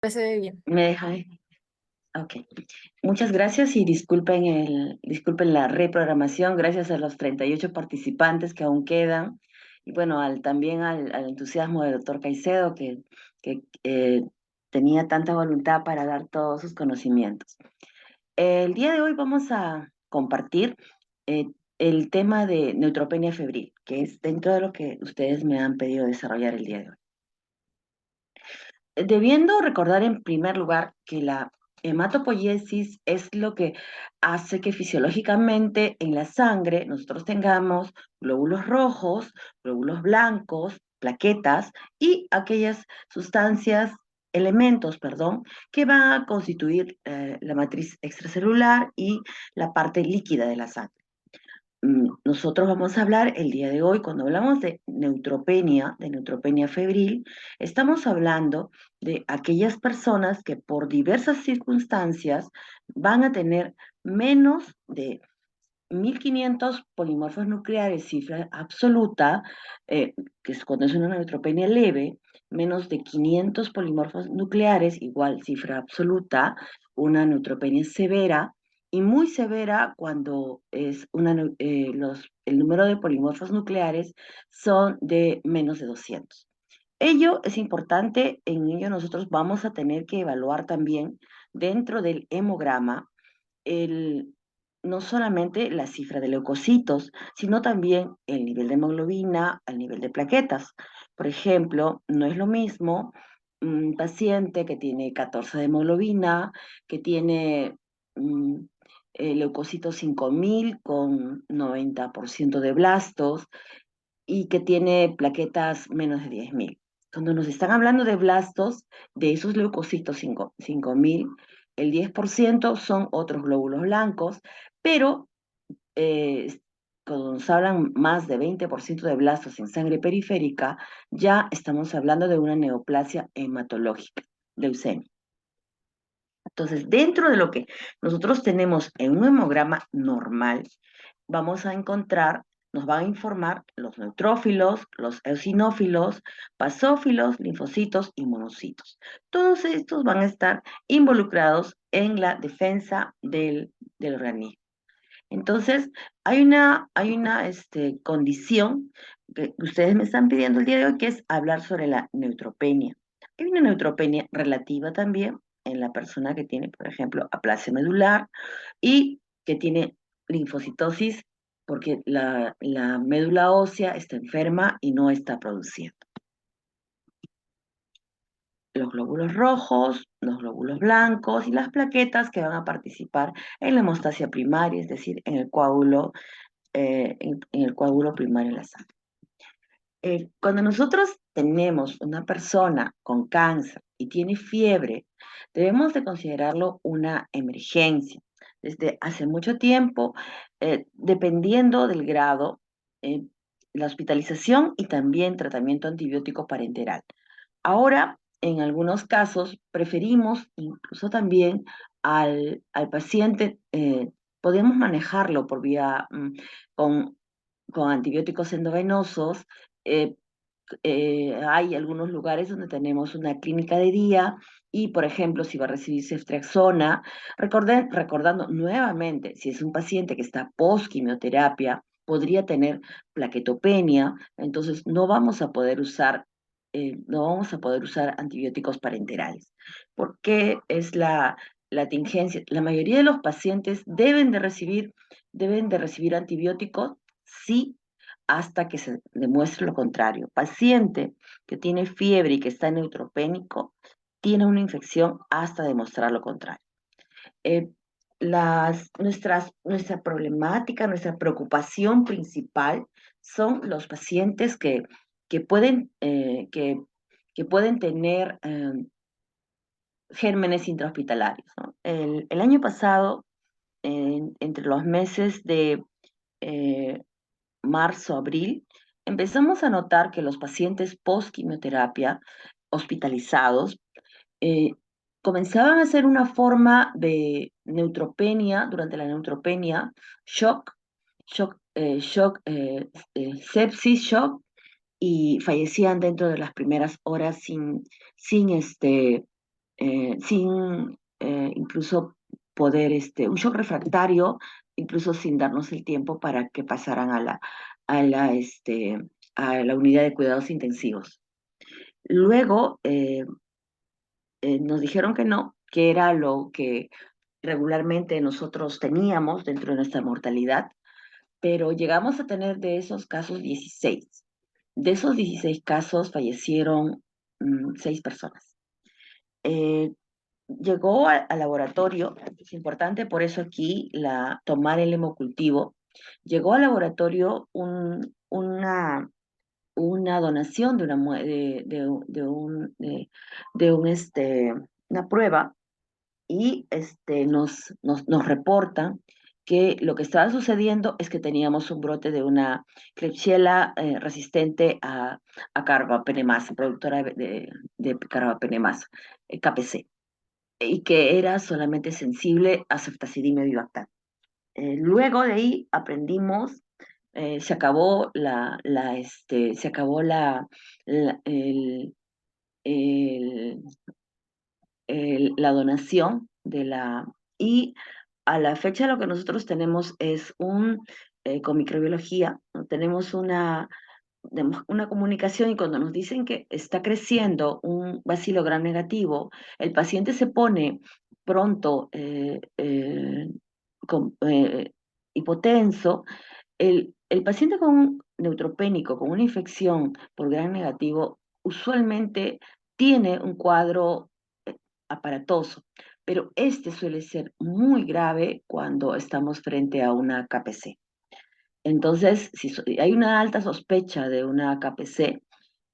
Se ve bien. ¿Me deja? Ok. Muchas gracias y disculpen la reprogramación, gracias a los 38 participantes que aún quedan, y bueno, también al entusiasmo del doctor Caicedo, que tenía tanta voluntad para dar todos sus conocimientos. El día de hoy vamos a compartir eh, el tema de neutropenia febril, que es dentro de lo que ustedes me han pedido desarrollar el día de hoy. Debiendo recordar en primer lugar que la hematopoiesis es lo que hace que fisiológicamente en la sangre nosotros tengamos glóbulos rojos, glóbulos blancos, plaquetas y aquellas sustancias, elementos, perdón, que van a constituir la matriz extracelular y la parte líquida de la sangre. Nosotros vamos a hablar el día de hoy, cuando hablamos de neutropenia febril, estamos hablando de aquellas personas que por diversas circunstancias van a tener menos de 1500 polimorfos nucleares, cifra absoluta, que es cuando es una neutropenia leve, menos de 500 polimorfos nucleares, igual cifra absoluta, una neutropenia severa, y muy severa cuando el número de polimorfos nucleares son de menos de 200. Ello es importante, en ello nosotros vamos a tener que evaluar también dentro del hemograma el, no solamente la cifra de leucocitos, sino también el nivel de hemoglobina, el nivel de plaquetas. Por ejemplo, no es lo mismo un paciente que tiene 14 de hemoglobina, que tiene mm, leucocitos 5000 con 90% de blastos y que tiene plaquetas menos de 10.000. Cuando nos están hablando de blastos, de esos leucocitos 5000, el 10% son otros glóbulos blancos, pero eh, cuando nos hablan más de 20% de blastos en sangre periférica, ya estamos hablando de una neoplasia hematológica, leucemia. Entonces, dentro de lo que nosotros tenemos en un hemograma normal, vamos a encontrar, nos van a informar los neutrófilos, los eosinófilos, basófilos, linfocitos y monocitos. Todos estos van a estar involucrados en la defensa del organismo. Entonces, hay una condición que ustedes me están pidiendo el día de hoy, que es hablar sobre la neutropenia. Hay una neutropenia relativa también en la persona que tiene, por ejemplo, aplasia medular y que tiene linfocitosis porque la médula ósea está enferma y no está produciendo los glóbulos rojos, los glóbulos blancos y las plaquetas que van a participar en la hemostasia primaria, es decir, en el coágulo primario de la sangre. Cuando nosotros tenemos una persona con cáncer y tiene fiebre, debemos de considerarlo una emergencia. Desde hace mucho tiempo, dependiendo del grado, eh, la hospitalización y también tratamiento antibiótico parenteral. Ahora, en algunos casos, preferimos incluso también al paciente, podemos manejarlo por vía con antibióticos endovenosos. eh, hay algunos lugares donde tenemos una clínica de día y, por ejemplo, si va a recibir ceftriaxona, recordando nuevamente, si es un paciente que está post-quimioterapia, podría tener plaquetopenia, entonces no vamos a poder usar antibióticos parenterales, porque es la tingencia. La mayoría de los pacientes deben de recibir antibióticos, sí, hasta que se demuestre lo contrario. Paciente que tiene fiebre y que está neutropénico tiene una infección hasta demostrar lo contrario. Eh, nuestra problemática, nuestra preocupación principal son los pacientes que pueden, eh, que, que pueden tener gérmenes intrahospitalarios, ¿no? El año pasado, entre los meses de eh, marzo, abril, empezamos a notar que los pacientes post-quimioterapia hospitalizados eh, comenzaban a hacer una forma de neutropenia, durante la neutropenia, sepsis, shock, y fallecían dentro de las primeras horas sin sin incluso poder, un shock refractario, incluso sin darnos el tiempo para que pasaran a la, este, a la unidad de cuidados intensivos. Luego nos dijeron que no, que era lo que regularmente nosotros teníamos dentro de nuestra mortalidad, pero llegamos a tener de esos casos 16. De esos 16 casos fallecieron 6 personas. Eh, Llegó al laboratorio, es importante por eso aquí tomar el hemocultivo, llegó al laboratorio una donación de una prueba y nos reportan que lo que estaba sucediendo es que teníamos un brote de una Klebsiella resistente a carbapenemasa, productora de carbapenemasa, KPC, y que era solamente sensible a ceftazidime bivactam. Luego de ahí aprendimos, se acabó se acabó la, el- la donación y a la fecha lo que nosotros tenemos es con microbiología, ¿no? Tenemos una comunicación y cuando nos dicen que está creciendo un bacilo gram negativo, el paciente se pone pronto hipotenso, el paciente con un neutropénico, con una infección por gram negativo, usualmente tiene un cuadro aparatoso, pero este suele ser muy grave cuando estamos frente a una KPC. Entonces, si hay una alta sospecha de una KPC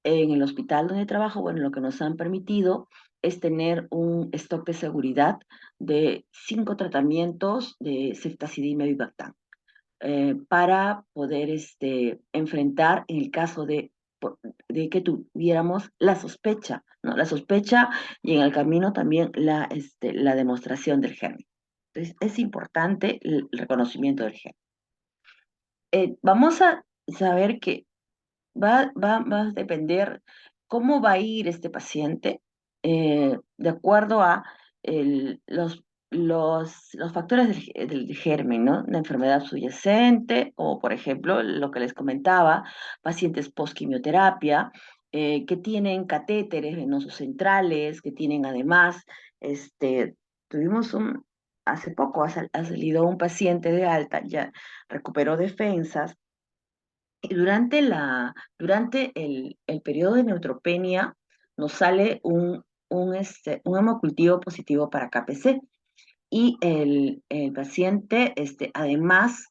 en el hospital donde trabajo, bueno, lo que nos han permitido es tener un stock de seguridad de 5 tratamientos de ceftazidime bivactam para poder enfrentar en el caso de que tuviéramos la sospecha, ¿no? La sospecha y en el camino también la demostración del germen. Entonces, es importante el reconocimiento del germen. Vamos a saber que va a depender cómo va a ir este paciente de acuerdo a los factores del germen, ¿no? La enfermedad subyacente, o por ejemplo, lo que les comentaba, pacientes post-quimioterapia, que tienen catéteres venosos centrales, que tienen además, tuvimos hace poco ha salido un paciente de alta, ya recuperó defensas, y durante el periodo de neutropenia nos sale un hemocultivo positivo para KPC y el paciente además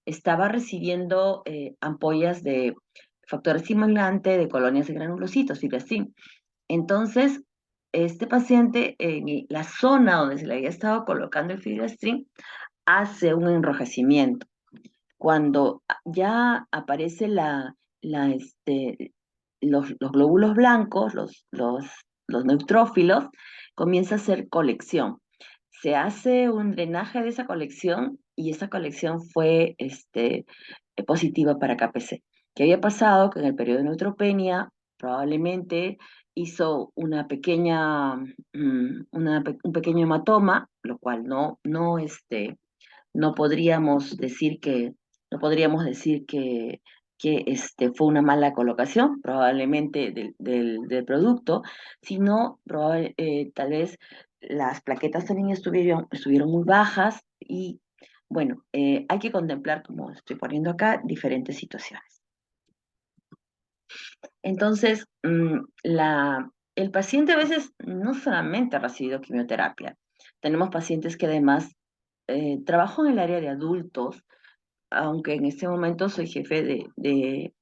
estaba recibiendo ampollas de factor estimulante de colonias de granulocitos, fibracin. Entonces, este paciente en la zona donde se le había estado colocando el fibrastrin hace un enrojecimiento cuando ya aparece los glóbulos blancos, los neutrófilos, comienza a hacer colección. Se hace un drenaje de esa colección y esa colección fue positiva para KPC. ¿Qué había pasado? Que en el periodo de neutropenia probablemente hizo un pequeño hematoma, lo cual no podríamos decir que, no podríamos decir que fue una mala colocación, probablemente del producto, sino tal vez las plaquetas también estuvieron muy bajas y bueno, hay que contemplar, como estoy poniendo acá, diferentes situaciones. Entonces, el paciente a veces no solamente ha recibido quimioterapia, tenemos pacientes que además trabajo en el área de adultos, aunque en este momento soy jefe de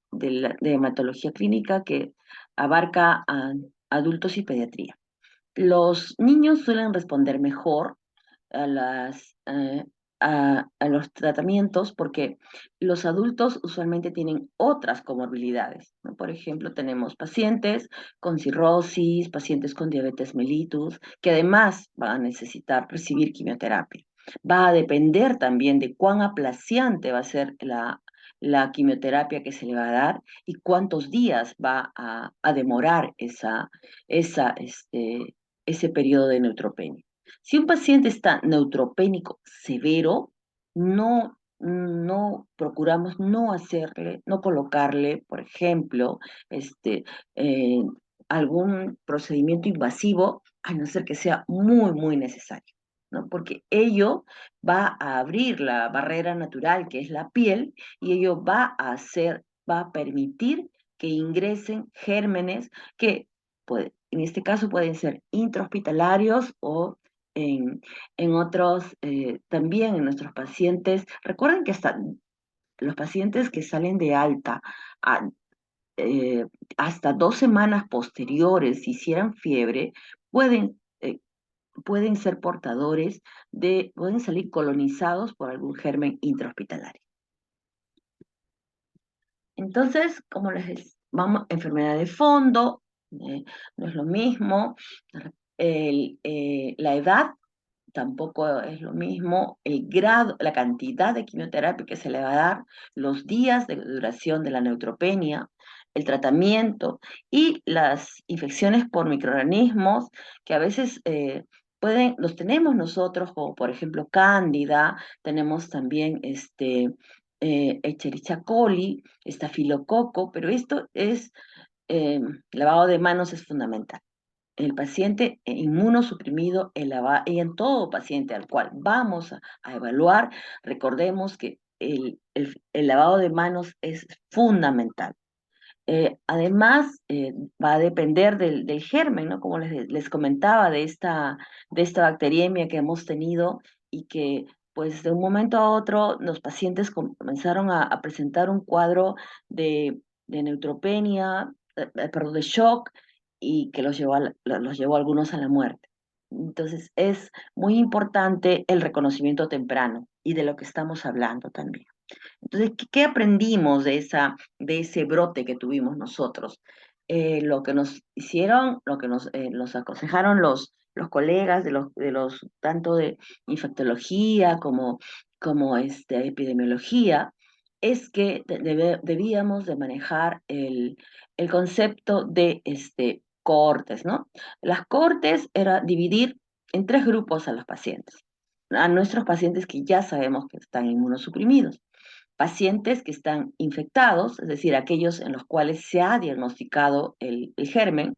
hematología clínica que abarca a adultos y pediatría. Los niños suelen responder mejor a, las, a los tratamientos porque los adultos usualmente tienen otras comorbilidades, ¿no? Por ejemplo, tenemos pacientes con cirrosis, pacientes con diabetes mellitus, que además van a necesitar recibir quimioterapia. Va a depender también de cuán aplaciante va a ser la quimioterapia que se le va a dar y cuántos días va a demorar esa ese periodo de neutropenia. Si un paciente está neutropénico severo, no procuramos no hacerle, no colocarle, por ejemplo, este, eh, algún procedimiento invasivo, a no ser que sea muy, muy necesario, ¿no? Porque ello va a abrir la barrera natural que es la piel y ello va a permitir que ingresen gérmenes que en este caso pueden ser intrahospitalarios o en, en otros, también en nuestros pacientes. Recuerden que hasta los pacientes que salen de alta a- eh, hasta 2 semanas posteriores, si hicieran fiebre, pueden ser portadores pueden salir colonizados por algún germen intrahospitalario. Entonces, como vamos, enfermedad de fondo, no es lo mismo, la edad tampoco es lo mismo, el grado, la cantidad de quimioterapia que se le va a dar, los días de duración de la neutropenia, el tratamiento y las infecciones por microorganismos que a veces los tenemos nosotros, como por ejemplo Cándida, tenemos también Escherichia coli, estafilococo, pero esto eh, lavado de manos es fundamental. El paciente inmunosuprimido y en todo paciente al cual vamos a evaluar, recordemos que el lavado de manos es fundamental. Además, va a depender del germen, ¿no? Como les comentaba, de esta bacteriemia que hemos tenido y que, pues, de un momento a otro, los pacientes comenzaron a presentar un cuadro de neutropenia, perdón, de shock, y que los llevó a algunos a la muerte. Entonces, es muy importante el reconocimiento temprano y de lo que estamos hablando también. Entonces, ¿qué aprendimos de ese brote que tuvimos nosotros? Lo que nos hicieron, lo que nos aconsejaron los colegas tanto de infectología como epidemiología, es que debíamos de manejar el concepto de cohortes, ¿no? Las cohortes era dividir en 3 grupos a los pacientes, a nuestros pacientes que ya sabemos que están inmunosuprimidos, pacientes que están infectados, es decir, aquellos en los cuales se ha diagnosticado el germen,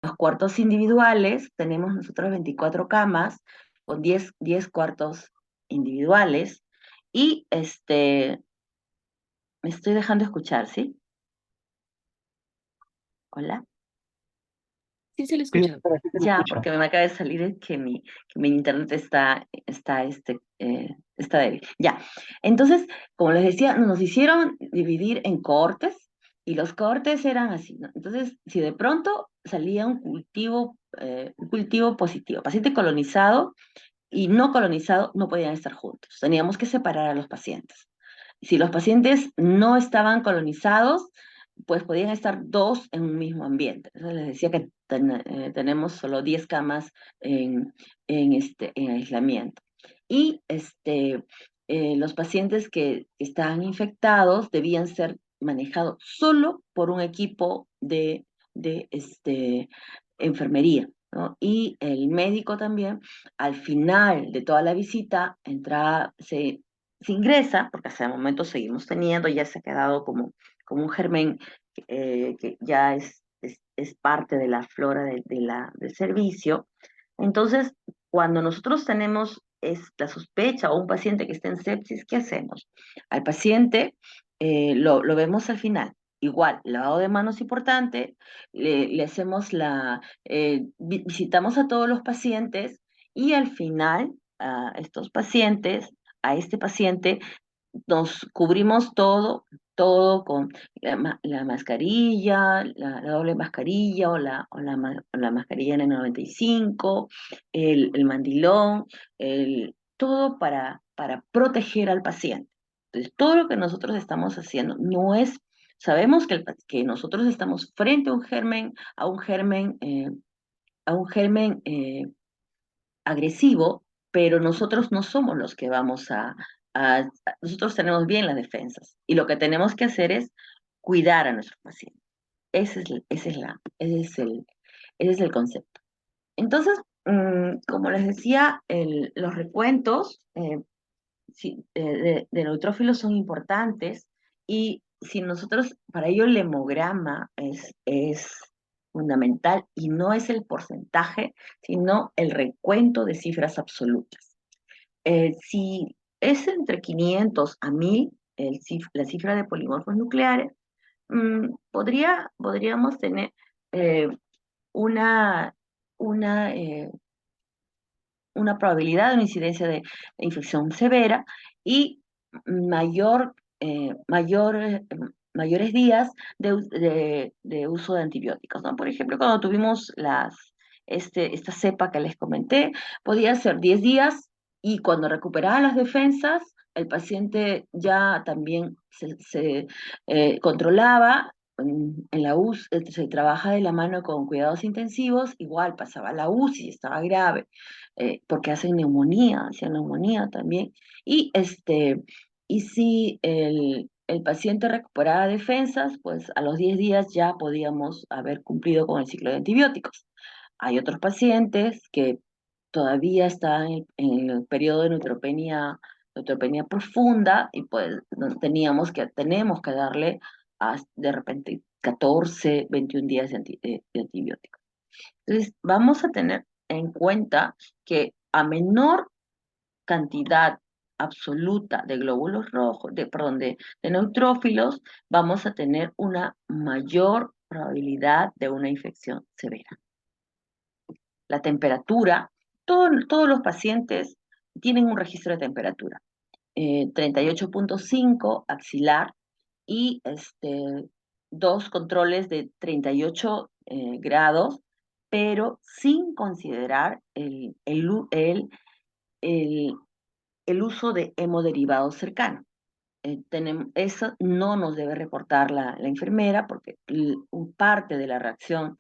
los cuartos individuales, tenemos nosotros 24 camas con 10 cuartos individuales y me estoy dejando escuchar, ¿sí? Hola. Sí, se le Sí, escucha. doctora, sí se lo Ya, escucha. porque me acaba de salir que mi internet está débil. Ya. Entonces, como les decía, nos hicieron dividir en cohortes y los cohortes eran así, ¿no? Entonces, si de pronto salía un cultivo positivo, paciente colonizado y no colonizado no podían estar juntos. Teníamos que separar a los pacientes. Si los pacientes no estaban colonizados, pues podían estar dos en un mismo ambiente. Entonces les decía que tenemos solo 10 camas en aislamiento. Y los pacientes que estaban infectados debían ser manejados solo por un equipo de enfermería, ¿no? Y el médico también, al final de toda la visita, se ingresa, porque hasta el momento seguimos teniendo, ya se ha quedado como un germen que ya es parte de la flora del servicio. Entonces, cuando nosotros tenemos la sospecha o un paciente que está en sepsis, ¿qué hacemos? Al paciente lo vemos al final. Igual, lavado de manos importante, le hacemos visitamos a todos los pacientes y al final a este paciente nos cubrimos todo con la mascarilla, la doble mascarilla o la mascarilla N95, el mandilón, todo para proteger al paciente. Entonces, todo lo que nosotros estamos haciendo sabemos que nosotros estamos frente a un germen agresivo, pero nosotros no somos los que vamos nosotros tenemos bien las defensas y lo que tenemos que hacer es cuidar a nuestros pacientes. Ese es el concepto. Entonces, como les decía, los recuentos sí, de neutrófilos son importantes y si nosotros, para ello el hemograma es fundamental y no es el porcentaje, sino el recuento de cifras absolutas. Si es entre 500 a 1000 la cifra de polimorfos nucleares, podríamos tener eh, una, una una probabilidad de una incidencia de infección severa y mayor, mayores días de uso de antibióticos, ¿no? Por ejemplo, cuando tuvimos esta cepa que les comenté, podía ser 10 días y cuando recuperaba las defensas, el paciente ya también se controlaba. En la UCI se trabaja de la mano con cuidados intensivos, igual pasaba la UCI, estaba grave, porque hacían neumonía también. Y, y si el paciente recuperaba defensas, pues a los 10 días ya podíamos haber cumplido con el ciclo de antibióticos. Hay otros pacientes que todavía están en el periodo de neutropenia profunda y pues tenemos que darle de repente 14, 21 días de antibióticos. Entonces, vamos a tener en cuenta que a menor cantidad absoluta de glóbulos rojos, perdón, de neutrófilos, vamos a tener una mayor probabilidad de una infección severa. La temperatura, todos los pacientes tienen un registro de temperatura. 38,5 axilar y dos controles de 38 grados, pero sin considerar el, el uso de hemoderivados cercanos. Eso no nos debe reportar la enfermera porque parte de la reacción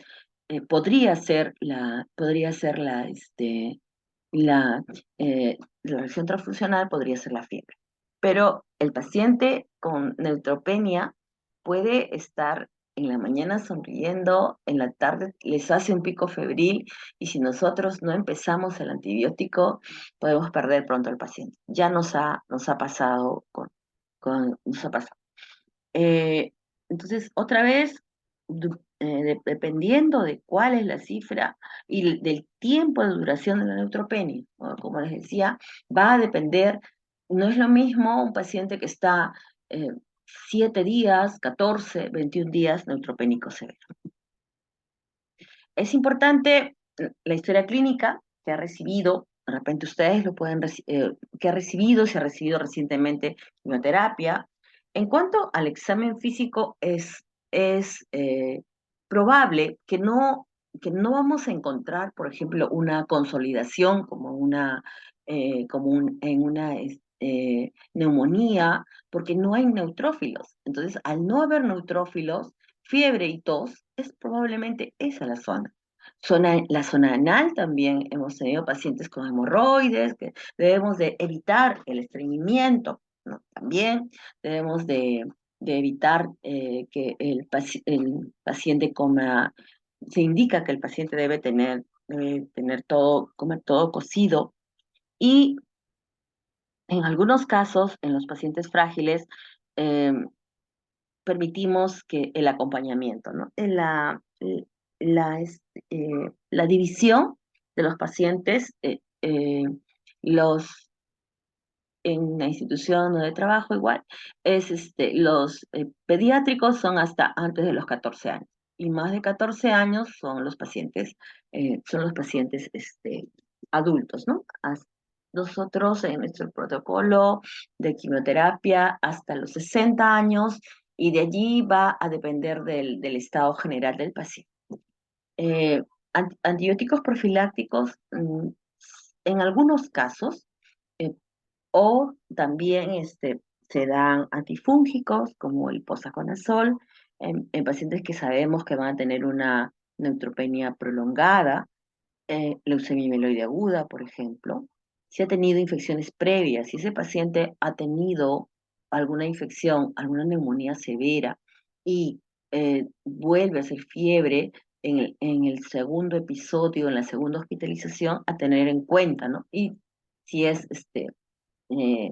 la, la reacción transfusional podría ser la fiebre. Pero el paciente con neutropenia puede estar en la mañana sonriendo, en la tarde les hace un pico febril y si nosotros no empezamos el antibiótico, podemos perder pronto al paciente. Ya nos ha pasado nos ha pasado. Eh, entonces, otra vez, dependiendo de cuál es la cifra y del tiempo de duración de la neutropenia, ¿no? Como les decía, va a depender, no es lo mismo un paciente que está 7 días, 14, 21 días neutropénico severo. Es importante la historia clínica que ha recibido, de repente ustedes lo pueden, que ha recibido, si ha recibido recientemente quimioterapia. En cuanto al examen físico, es probable que no vamos a encontrar, por ejemplo, una consolidación como en una neumonía, porque no hay neutrófilos. Entonces, al no haber neutrófilos, fiebre y tos, es probablemente esa la zona. La zona anal también hemos tenido pacientes con hemorroides, que debemos de evitar el estreñimiento, ¿no? También debemos de evitar que el paciente coma, se indica que el paciente debe tener todo, comer todo cocido y en algunos casos, en los pacientes frágiles, eh, permitimos que el acompañamiento, ¿no? La división de los pacientes, los en la institución donde trabajo igual, es los pediátricos son hasta antes de los 14 años y más de 14 años son los pacientes adultos, ¿no? Nosotros en nuestro protocolo de quimioterapia hasta los 60 años y de allí va a depender del estado general del paciente. Eh, Antibióticos profilácticos, en algunos casos, eh, o también se dan antifúngicos como el posaconazol en pacientes que sabemos que van a tener una neutropenia prolongada. leucemia mieloide aguda, por ejemplo, si ha tenido infecciones previas, si ese paciente ha tenido alguna infección, alguna neumonía severa y vuelve a hacer fiebre en el segundo episodio, en la segunda hospitalización, a tener en cuenta, ¿no? Y si es eh,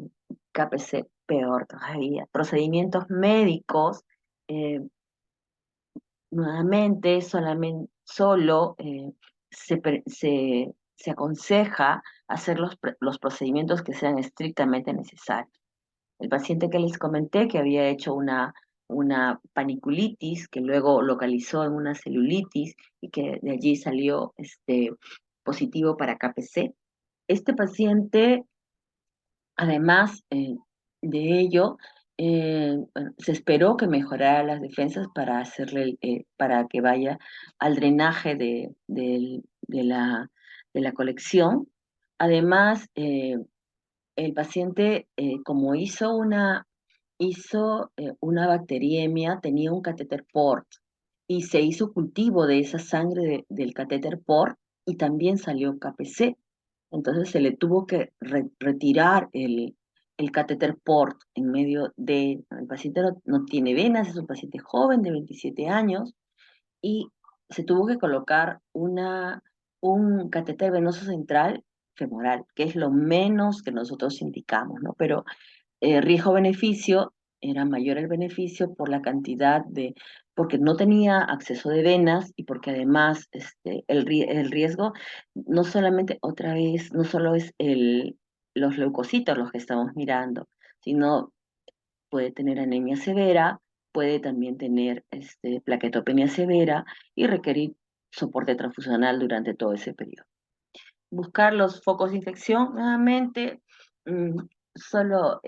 KPC, peor todavía. Procedimientos médicos, eh, nuevamente, solo se aconseja hacer los procedimientos que sean estrictamente necesarios. El paciente que les comenté que había hecho una paniculitis, que luego localizó en una celulitis y que de allí salió positivo para KPC. Este paciente, además de ello, bueno, se esperó que mejorara las defensas para para que vaya al drenaje de la colección. Además, el paciente, como hizo una bacteriemia, tenía un catéter port y se hizo cultivo de esa sangre del catéter port y también salió KPC. Entonces se le tuvo que retirar el catéter port en medio de... El paciente no tiene venas, es un paciente joven de 27 años y se tuvo que colocar un catéter venoso central femoral, que es lo menos que nosotros indicamos, ¿no? Pero riesgo-beneficio, era mayor el beneficio por la cantidad porque no tenía acceso de venas y porque además el riesgo no solamente otra vez, no solo es los leucocitos los que estamos mirando, sino puede tener anemia severa, puede también tener plaquetopenia severa y requerir soporte transfusional durante todo ese periodo. Buscar los focos de infección nuevamente, mm, solo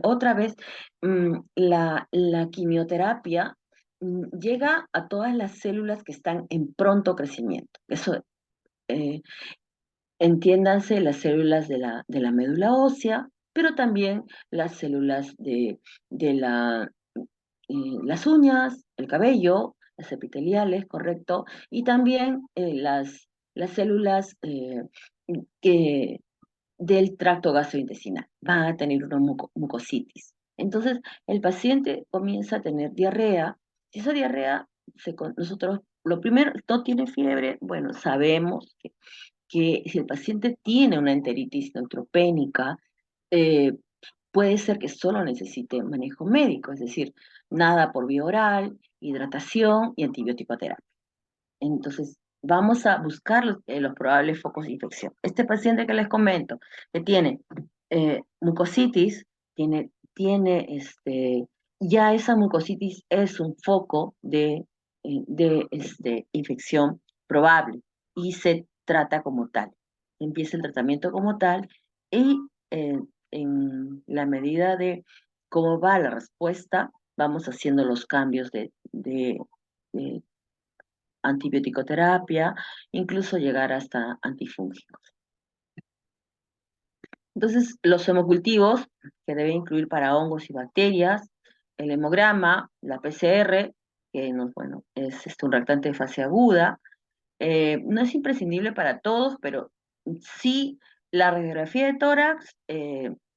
otra vez la quimioterapia llega a todas las células que están en pronto crecimiento. Eso, eh, entiéndanse las células de la médula ósea, pero también las células las uñas, el cabello, las epiteliales, correcto, y también las células que, del tracto gastrointestinal. Van a tener una mucositis. Entonces, el paciente comienza a tener diarrea. Si esa diarrea, nosotros, lo primero, no tiene fiebre, bueno, sabemos que si el paciente tiene una enteritis neutropénica, eh, puede ser que solo necesite manejo médico, es decir, nada por vía oral, hidratación y antibiótico terapia. Entonces, vamos a buscar los probables focos de infección. Este paciente que les comento, que tiene mucositis, ya esa mucositis es un foco de infección probable y se trata como tal. Empieza el tratamiento como tal y eh, en la medida de cómo va la respuesta, vamos haciendo los cambios de antibioticoterapia, incluso llegar hasta antifúngicos. Entonces, los hemocultivos, que debe incluir para hongos y bacterias, el hemograma, la PCR, que bueno, es un reactante de fase aguda, no es imprescindible para todos, pero sí la radiografía de tórax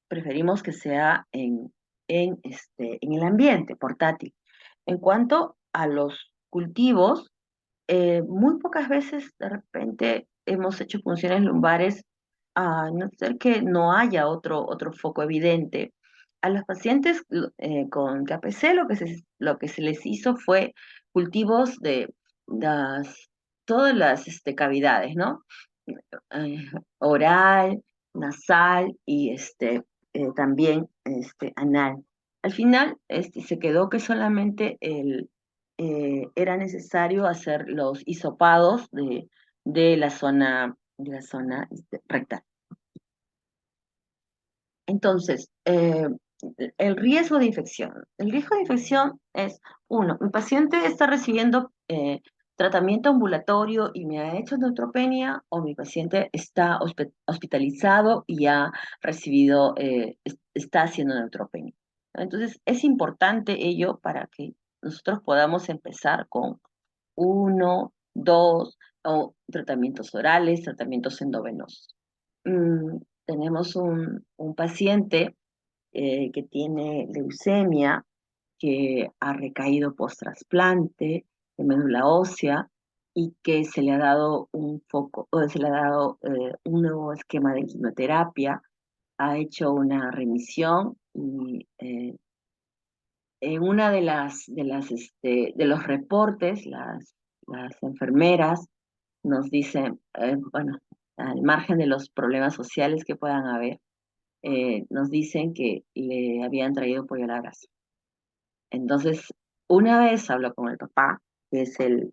preferimos que sea en el ambiente portátil. En cuanto a los cultivos, muy pocas veces de repente hemos hecho punciones lumbares, a no ser que no haya otro foco evidente. A los pacientes con KPC lo que se les hizo fue cultivos de las, todas las cavidades, ¿no? Eh, Oral, nasal y también anal. Al final se quedó que solamente era necesario hacer los hisopados de la zona rectal. Entonces, el riesgo de infección. El riesgo de infección es, uno, mi paciente está recibiendo tratamiento ambulatorio y me ha hecho neutropenia, o mi paciente está hospitalizado y ha recibido, está haciendo neutropenia. Entonces, es importante ello para que nosotros podamos empezar con uno, dos, o tratamientos orales, tratamientos endovenosos. Tenemos un paciente que tiene leucemia, que ha recaído post-trasplante de médula ósea y que se le ha dado un foco, o se le ha dado un nuevo esquema de quimioterapia, ha hecho una remisión y en una de los reportes, las enfermeras nos dicen, bueno, al margen de los problemas sociales que puedan haber, nos dicen que le habían traído pollo a la brasa. Entonces, una vez habló con el papá, que es el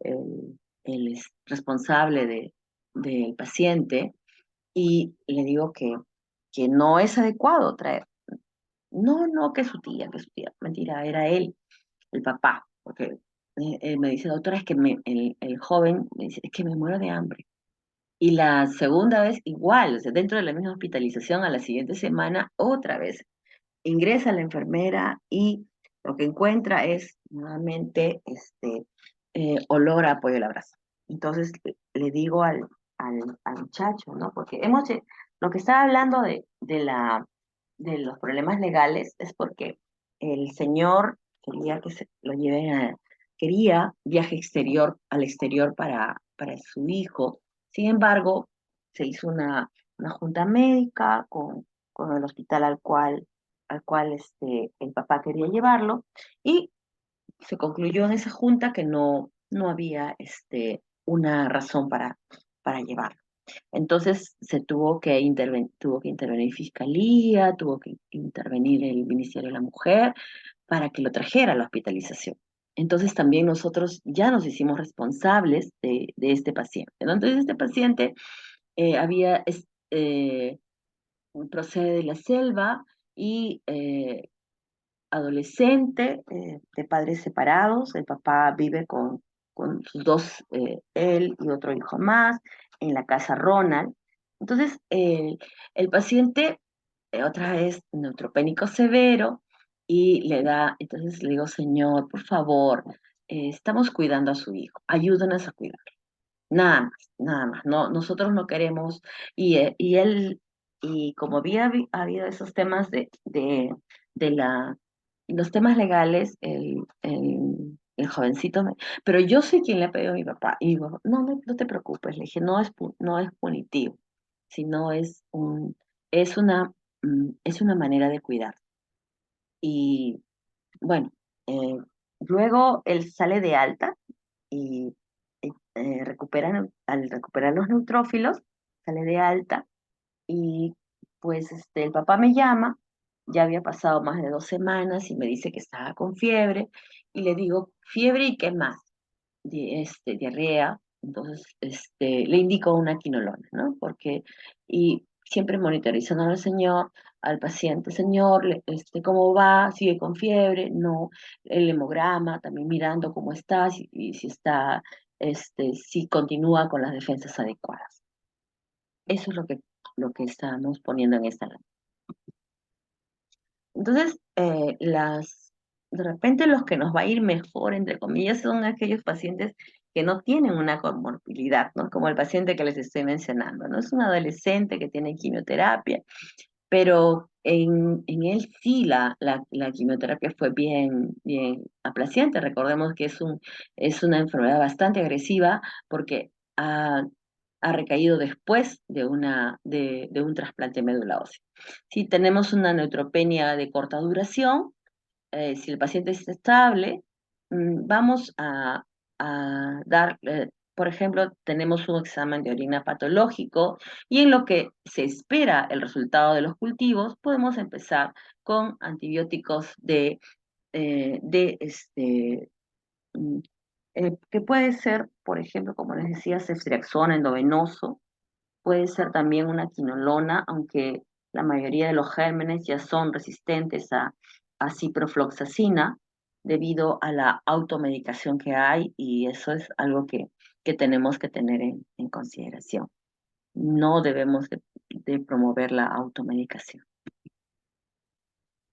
responsable del paciente, y le digo que no es adecuado traer. No, no, que su tía. Mentira, era él, el papá, porque él me dice, doctora, es que el joven me dice, es que me muero de hambre. Y la segunda vez igual, o sea, dentro de la misma hospitalización, a la siguiente semana, otra vez ingresa la enfermera y lo que encuentra es nuevamente olor a pollo a la brasa. Entonces le digo al muchacho, ¿no? Porque lo que estaba hablando de los problemas legales es porque el señor quería que se lo lleven quería viaje exterior, al exterior para su hijo. Sin embargo, se hizo una junta médica con el hospital al cual el papá quería llevarlo, y se concluyó en esa junta que no había una razón para llevarlo. Entonces se tuvo que intervenir Fiscalía, tuvo que intervenir el Ministerio de la Mujer para que lo trajera a la hospitalización. Entonces también nosotros ya nos hicimos responsables de este paciente, ¿no? Entonces este paciente procede de la selva y adolescente, de padres separados. El papá vive con sus dos, él y otro hijo más, en la casa Ronald. Entonces, el paciente otra vez neutropénico severo y entonces le digo, señor, por favor, estamos cuidando a su hijo, ayúdanos a cuidar. Nada más, nada más. No, nosotros no queremos, y él, y como habido esos temas de los temas legales, el jovencito, pero yo soy quien le ha pedido a mi papá. Y digo, no, no te preocupes, le dije, no es punitivo, sino es una manera de cuidar. Y bueno, eh, luego él sale de alta y al recuperar los neutrófilos, sale de alta y pues el papá me llama, ya había pasado más de 2 semanas y me dice que estaba con fiebre y le digo, fiebre y qué más, diarrea. Entonces le indico una quinolona, ¿no? Y siempre monitorizando al señor, al paciente, señor, ¿cómo va? ¿Sigue con fiebre? No, el hemograma, también mirando cómo está, y si está, si continúa con las defensas adecuadas. Eso es lo que estamos poniendo en esta lámina. Entonces, de repente los que nos va a ir mejor, entre comillas, son aquellos pacientes que no tienen una comorbilidad, ¿no? Como el paciente que les estoy mencionando, ¿no? Es un adolescente que tiene quimioterapia, pero en él sí la quimioterapia fue bien, bien aplaciente. Recordemos que es una enfermedad bastante agresiva porque ha recaído después de un trasplante de médula ósea. Si tenemos una neutropenia de corta duración, si el paciente es estable, vamos a dar, por ejemplo, tenemos un examen de orina patológico y en lo que se espera el resultado de los cultivos, podemos empezar con antibióticos mm, que puede ser, por ejemplo, como les decía, ceftriaxona endovenoso. Puede ser también una quinolona, aunque la mayoría de los gérmenes ya son resistentes a ciprofloxacina debido a la automedicación que hay, y eso es algo que tenemos que tener en consideración. No debemos de promover la automedicación.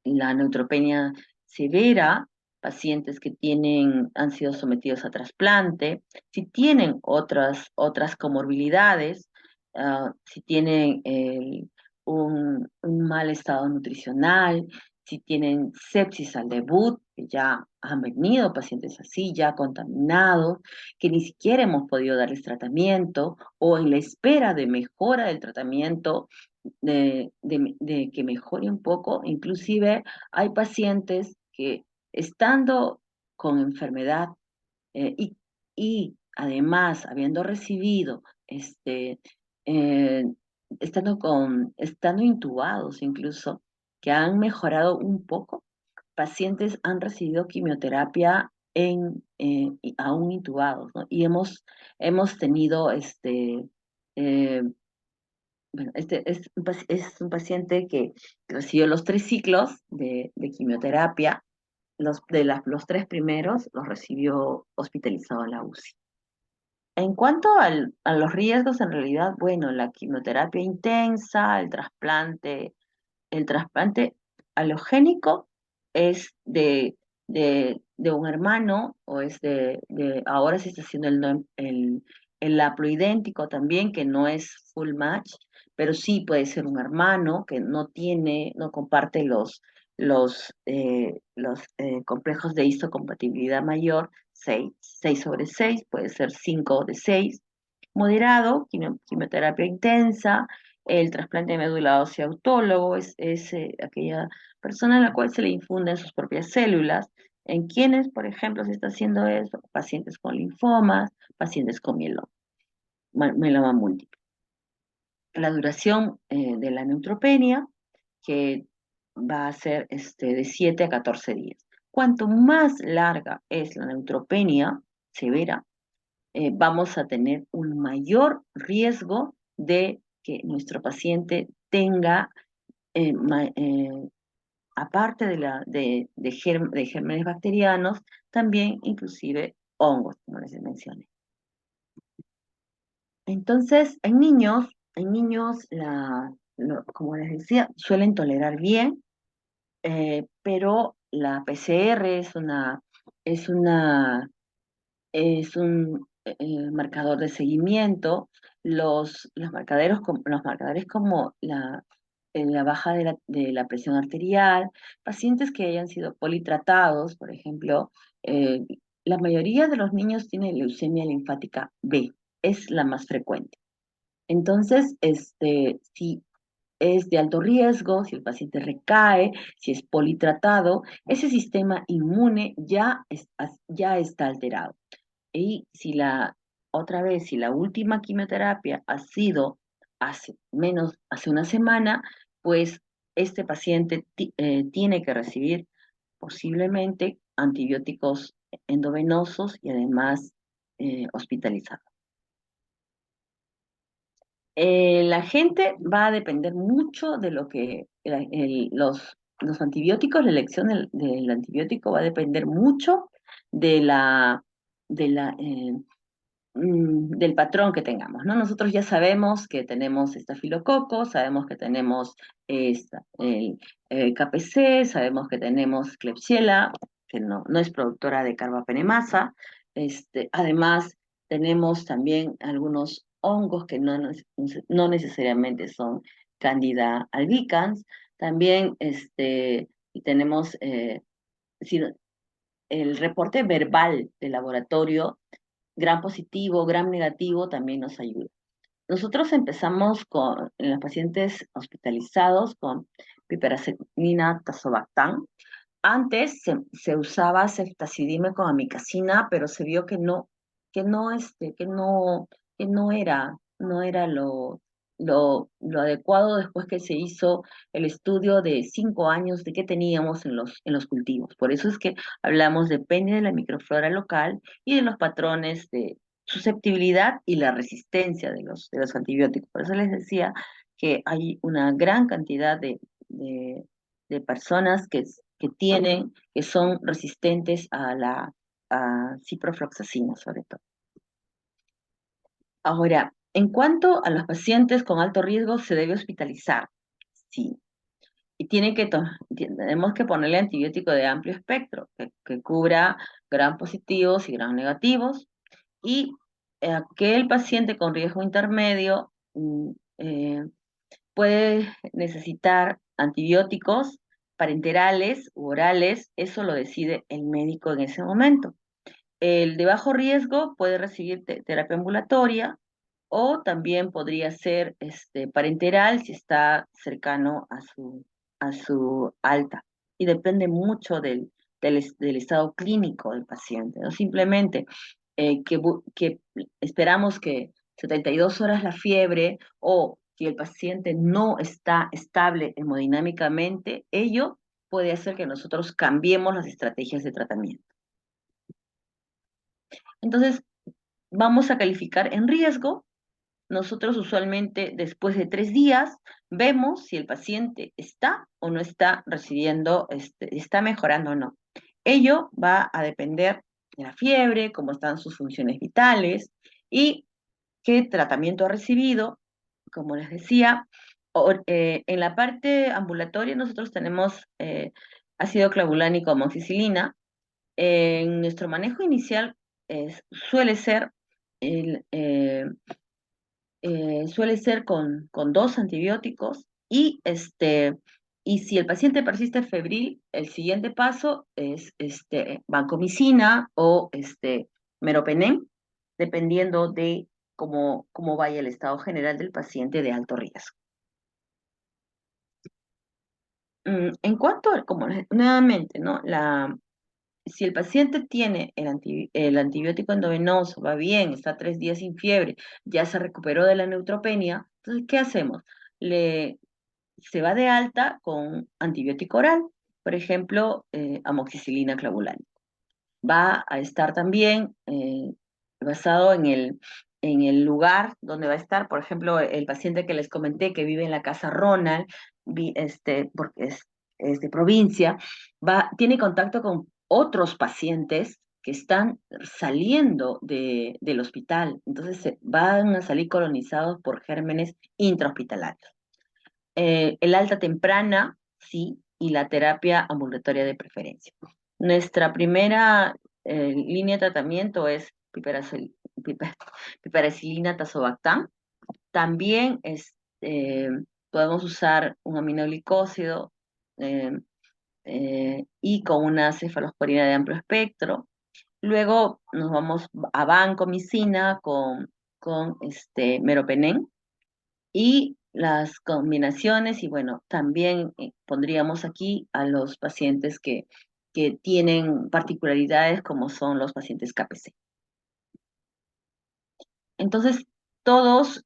La neutropenia severa pacientes que han sido sometidos a trasplante, si tienen otras comorbilidades, si tienen un mal estado nutricional, si tienen sepsis al debut, que ya han venido pacientes así, ya contaminados, que ni siquiera hemos podido darles tratamiento o en la espera de mejora del tratamiento, de que mejore un poco. Inclusive hay pacientes que estando con enfermedad y además habiendo recibido, eh, estando intubados incluso, que han mejorado un poco, pacientes han recibido quimioterapia aún intubados, ¿no? Y hemos tenido eh, bueno, es un paciente que recibió los 3 ciclos de quimioterapia, los 3 primeros los recibió hospitalizado en la UCI. En cuanto a los riesgos, en realidad, bueno, la quimioterapia intensa, el trasplante alogénico es de un hermano, o ahora se está haciendo el haploidéntico también, que no es full match, pero sí puede ser un hermano que no comparte los complejos de histocompatibilidad mayor, 6/6, puede ser 5/6, moderado, quimioterapia intensa. El trasplante de médula ósea autólogo es aquella persona a la cual se le infunden sus propias células. En quienes, por ejemplo, se está haciendo eso, pacientes con linfomas, pacientes con mieloma múltiple. La duración de la neutropenia, que va a ser de 7 a 14 días. Cuanto más larga es la neutropenia severa, vamos a tener un mayor riesgo de que nuestro paciente tenga, aparte de gérmenes bacterianos, también inclusive hongos, como les mencioné. Entonces, en niños como les decía, suelen tolerar bien, pero la PCR es una es un marcador de seguimiento. Los marcadores como la baja de la presión arterial, pacientes que hayan sido politratados, por ejemplo, eh, la mayoría de los niños tienen leucemia linfática B, es la más frecuente. Entonces, si es de alto riesgo, si el paciente recae, si es politratado, ese sistema inmune ya está alterado. Y si la última quimioterapia ha sido hace una semana, pues este paciente tiene que recibir posiblemente antibióticos endovenosos y además hospitalizado. La gente va a depender mucho de lo que los antibióticos, la elección del antibiótico va a depender mucho de del patrón que tengamos, ¿no? Nosotros ya sabemos que tenemos estafilococo, sabemos que tenemos el KPC, sabemos que tenemos Klebsiella, que no es productora de carbapenemasa. Además, tenemos también algunos hongos que no necesariamente son Candida albicans. También y tenemos el reporte verbal del laboratorio, gram positivo, gram negativo, también nos ayuda. Nosotros empezamos en los pacientes hospitalizados con piperacillina tazobactam. Antes se usaba ceftazidime con amicacina, pero se vio que no era lo adecuado después que se hizo el estudio de 5 años de que teníamos en los cultivos. Por eso es que hablamos, depende de la microflora local y de los patrones de susceptibilidad y la resistencia de los antibióticos. Por eso les decía que hay una gran cantidad de personas que son resistentes a ciprofloxacina, sobre todo. Ahora, en cuanto a los pacientes con alto riesgo, ¿se debe hospitalizar? Sí. y tenemos que ponerle antibiótico de amplio espectro, que cubra gram positivos y gram negativos, y aquel paciente con riesgo intermedio puede necesitar antibióticos parenterales u orales, eso lo decide el médico en ese momento. El de bajo riesgo puede recibir terapia ambulatoria o también podría ser parenteral si está cercano a su alta. Y depende mucho del estado clínico del paciente, no simplemente que esperamos que 72 horas la fiebre o si el paciente no está estable hemodinámicamente, ello puede hacer que nosotros cambiemos las estrategias de tratamiento. Entonces, vamos a calificar en riesgo. Nosotros usualmente después de 3 días vemos si el paciente está o no está recibiendo, está mejorando o no. Ello va a depender de la fiebre, cómo están sus funciones vitales y qué tratamiento ha recibido. Como les decía, en la parte ambulatoria nosotros tenemos ácido clavulánico amoxicilina. En nuestro manejo inicial suele ser el, suele ser con 2 antibióticos y si el paciente persiste febril, el siguiente paso es vancomicina o meropenem, dependiendo de cómo vaya el estado general del paciente de alto riesgo. En cuanto, nuevamente, ¿no? Si el paciente tiene el antibiótico endovenoso, va bien, está 3 días sin fiebre, ya se recuperó de la neutropenia, entonces, ¿qué hacemos? Se va de alta con antibiótico oral, por ejemplo, amoxicilina clavulánica. Va a estar también basado en el lugar donde va a estar, por ejemplo, el paciente que les comenté que vive en la casa Ronald, porque es de provincia, tiene contacto con otros pacientes que están saliendo del hospital, entonces van a salir colonizados por gérmenes intrahospitalarios. El alta temprana, sí, y la terapia ambulatoria de preferencia. Nuestra primera línea de tratamiento es piperacilina tazobactam. También eh, podemos usar un aminoglicósido eh, y con una cefalosporina de amplio espectro. Luego nos vamos a vancomicina con meropenem y las combinaciones, y bueno, también pondríamos aquí a los pacientes que tienen particularidades como son los pacientes KPC. Entonces, todos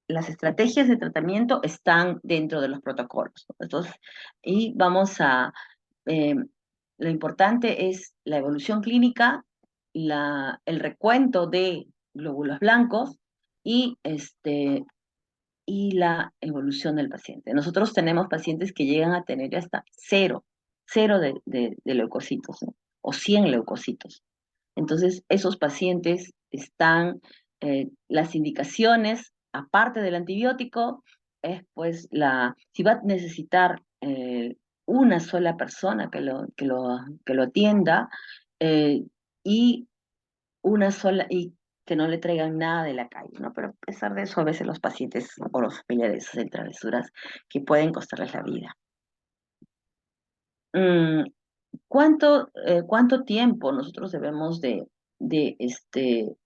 las estrategias de tratamiento están dentro de los protocolos, ¿no? Entonces, y eh, lo importante es la evolución clínica, el recuento de glóbulos blancos y, y la evolución del paciente. Nosotros tenemos pacientes que llegan a tener hasta cero de leucocitos, ¿no? O 100 leucocitos. Entonces, esos pacientes las indicaciones, aparte del antibiótico, es pues si va a necesitar una sola persona que lo atienda eh, y y que no le traigan nada de la calle, ¿no? Pero a pesar de eso, a veces los pacientes o los familiares hacen travesuras que pueden costarles la vida. Mm, ¿Cuánto tiempo nosotros debemos de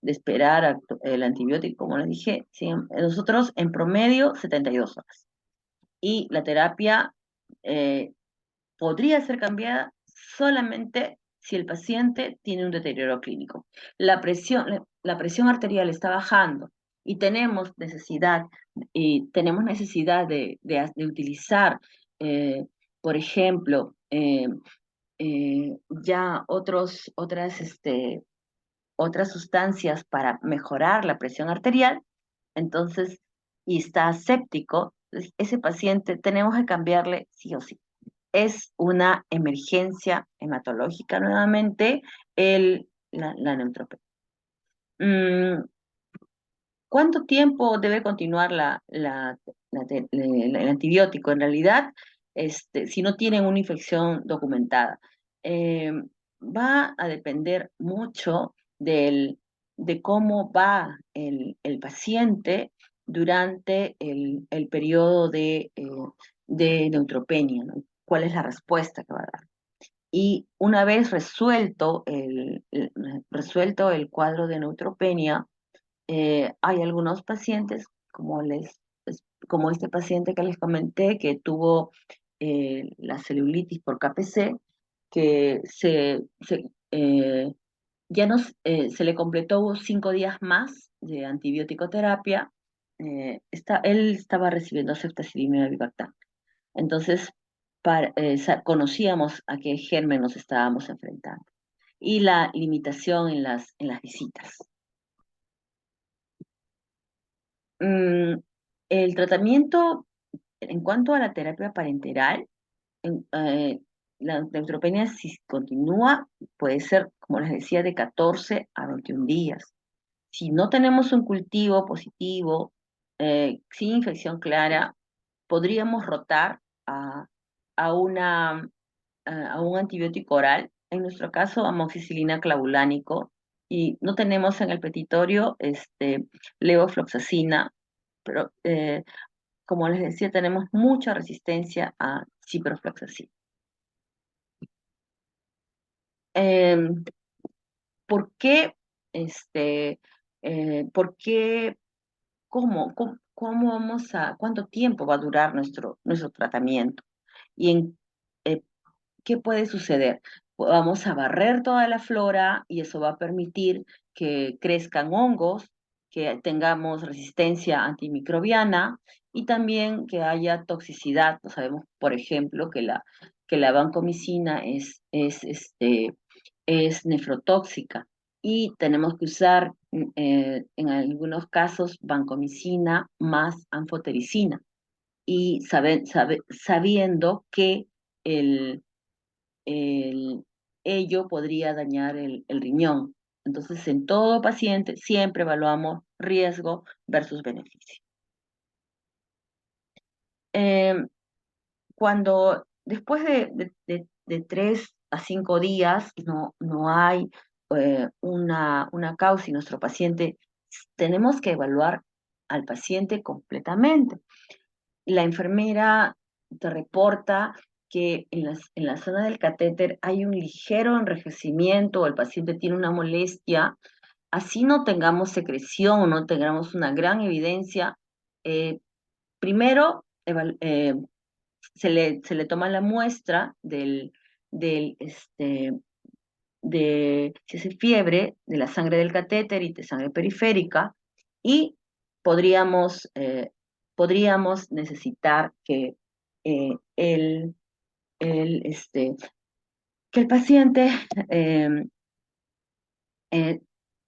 esperar el antibiótico? Como les dije, sí, nosotros en promedio 72 horas. Y la terapia eh, podría ser cambiada solamente si el paciente tiene un deterioro clínico. La presión arterial está bajando y tenemos necesidad de utilizar, eh, por ejemplo, ya otras sustancias para mejorar la presión arterial, entonces, y está séptico, ese paciente tenemos que cambiarle sí o sí. Es una emergencia hematológica nuevamente la neutropenia. Mm, ¿Cuánto tiempo debe continuar el antibiótico? En realidad, si no tienen una infección documentada. Eh, Va a depender mucho de cómo va el paciente durante el periodo de neutropenia, ¿no? ¿Cuál es la respuesta que va a dar? Y una vez resuelto el cuadro de neutropenia, hay algunos pacientes, como este paciente que les comenté, que tuvo la celulitis por KPC, que ya se le completó 5 días más de antibiótico terapia. Él estaba recibiendo ceftazidimina y Vivactam. Entonces, conocíamos a qué germen nos estábamos enfrentando y la limitación en las visitas. Mm, el tratamiento, en cuanto a la terapia parenteral, en- eh, la neutropenia, si continúa, puede ser, como les decía, de 14 a 21 días. Si no tenemos un cultivo positivo, sin infección clara, podríamos rotar a, una, a un antibiótico oral, en nuestro caso amoxicilina clavulánico, y no tenemos en el petitorio levofloxacina, pero como les decía, tenemos mucha resistencia a ciprofloxacina. Em, ¿Por qué, este, por qué, cómo cuánto tiempo va a durar nuestro tratamiento? ¿Y eh, qué puede suceder? Vamos a barrer toda la flora y eso va a permitir que crezcan hongos, que tengamos resistencia antimicrobiana y también que haya toxicidad. No sabemos, por ejemplo, que la vancomicina es nefrotóxica y tenemos que usar en algunos casos vancomicina más anfotericina y sabiendo que el, el- ello podría dañar el riñón. Entonces, en todo paciente siempre evaluamos riesgo versus beneficio. Em, Cuando después de 3 a 5 días no hay una causa y nuestro paciente, tenemos que evaluar al paciente completamente. La enfermera te reporta que en la zona del catéter hay un ligero enrojecimiento o el paciente tiene una molestia, así no tengamos secreción o no tengamos una gran evidencia. Primero, se le toma la muestra del, si hace fiebre, de la sangre del catéter y de sangre periférica, y podríamos, eh, podríamos necesitar eh, el, el, este, que el paciente eh, eh,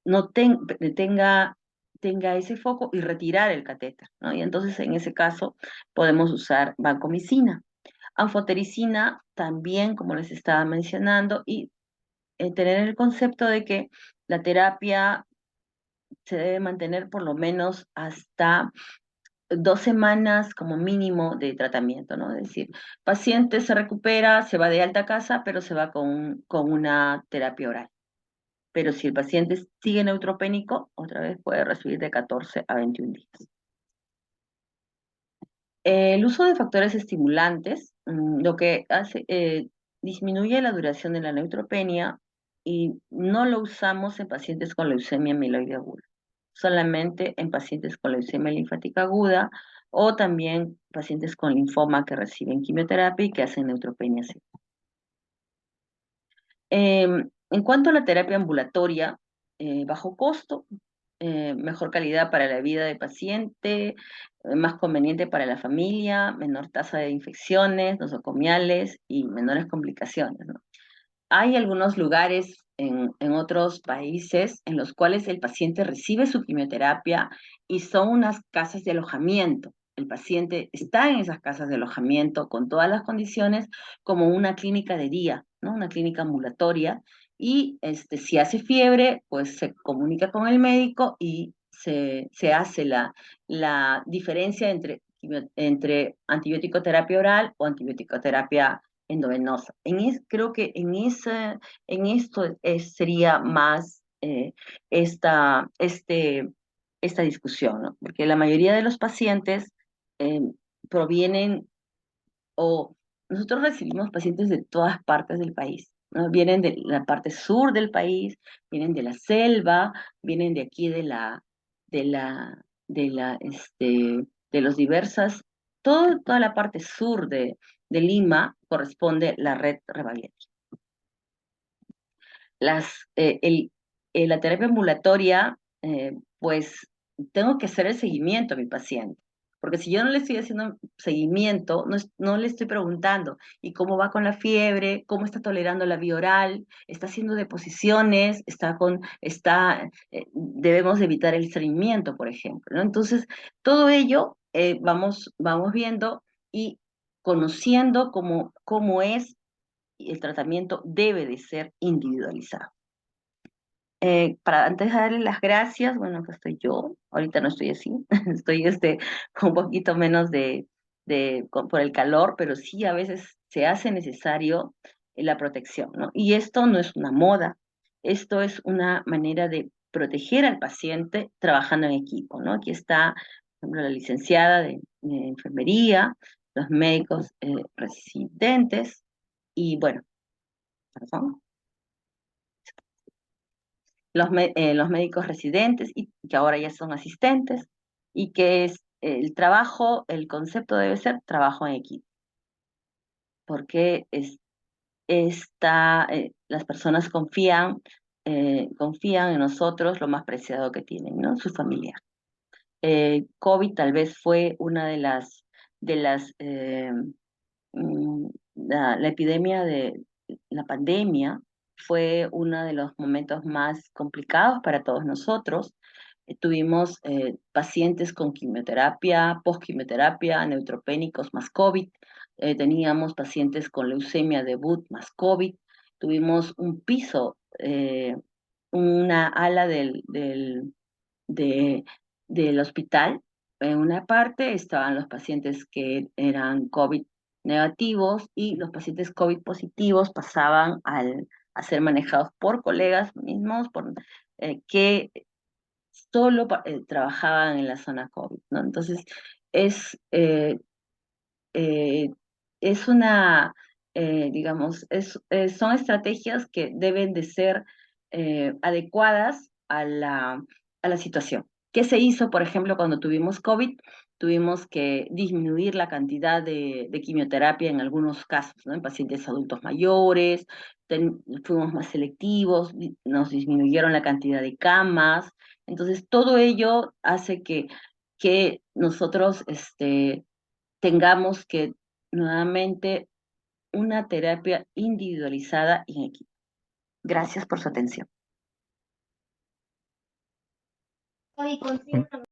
no tenga ese foco y retirar el catéter, ¿no? Y entonces en ese caso podemos usar vancomicina. Anfotericina también, como les estaba mencionando, y tener el concepto de que la terapia se debe mantener por lo menos hasta 2 semanas como mínimo de tratamiento, ¿no? Es decir, paciente se recupera, se va de alta a casa, pero se va con una terapia oral. Pero si el paciente sigue neutropénico, otra vez puede recibir de 14 a 21 días. El uso de factores estimulantes, lo que hace, disminuye la duración de la neutropenia y no lo usamos en pacientes con leucemia mieloide aguda, solamente en pacientes con leucemia linfática aguda o también pacientes con linfoma que reciben quimioterapia y que hacen neutropenia. En cuanto a la terapia ambulatoria, bajo costo, mejor calidad para la vida del paciente, más conveniente para la familia, menor tasa de infecciones nosocomiales y menores complicaciones, ¿no? Hay algunos lugares en otros países en los cuales el paciente recibe su quimioterapia y son unas casas de alojamiento. El paciente está en esas casas de alojamiento con todas las condiciones como una clínica de día, ¿no? Una clínica ambulatoria. Y si hace fiebre, pues se comunica con el médico y se hace la diferencia entre antibiótico terapia oral o antibiótico terapia endovenosa. Creo que en esto sería más esta discusión, ¿no? Porque la mayoría de los pacientes eh, provienen o nosotros recibimos pacientes de todas partes del país, ¿no? Vienen de la parte sur del país, vienen de la selva, vienen de aquí de los diversas, toda la parte sur de Lima corresponde la red Rebagliati. La terapia ambulatoria, pues tengo que hacer el seguimiento a mi paciente, porque si yo no le estoy haciendo seguimiento, no le estoy preguntando, ¿y cómo va con la fiebre? ¿Cómo está tolerando la vía oral? ¿Está haciendo deposiciones? Debemos evitar el estreñimiento, por ejemplo, ¿no? Entonces, todo ello vamos viendo y conociendo cómo es y el tratamiento debe de ser individualizado. Antes de darle las gracias, bueno, acá estoy yo, ahorita no estoy así, estoy con un poquito menos por el calor, pero sí a veces se hace necesario la protección, ¿no? Y esto no es una moda, esto es una manera de proteger al paciente trabajando en equipo, ¿no? Aquí está, por ejemplo, la licenciada de enfermería, los médicos residentes, y bueno, perdón, los médicos residentes y que ahora ya son asistentes y que es el trabajo, el concepto debe ser trabajo en equipo, porque las personas confían en nosotros lo más preciado que tienen, ¿no? Su familia. COVID tal vez fue una mm, la epidemia de la pandemia fue uno de los momentos más complicados para todos nosotros. Tuvimos pacientes con quimioterapia, postquimioterapia, neutropénicos más COVID. Teníamos pacientes con leucemia debut más COVID. Tuvimos un piso, una ala de- del hospital. En una parte estaban los pacientes que eran COVID negativos y los pacientes COVID positivos pasaban a ser manejados por colegas mismos que solo trabajaban en la zona COVID, ¿no? Entonces, es, eh, eh, es una, digamos, son estrategias que deben de ser adecuadas a la situación. ¿Qué se hizo, por ejemplo, cuando tuvimos COVID? Tuvimos que disminuir la cantidad de quimioterapia en algunos casos, ¿no? En pacientes adultos mayores, fuimos más selectivos, nos disminuyeron la cantidad de camas. Entonces, todo ello hace que nosotros tengamos que nuevamente una terapia individualizada y en equipo. Gracias por su atención.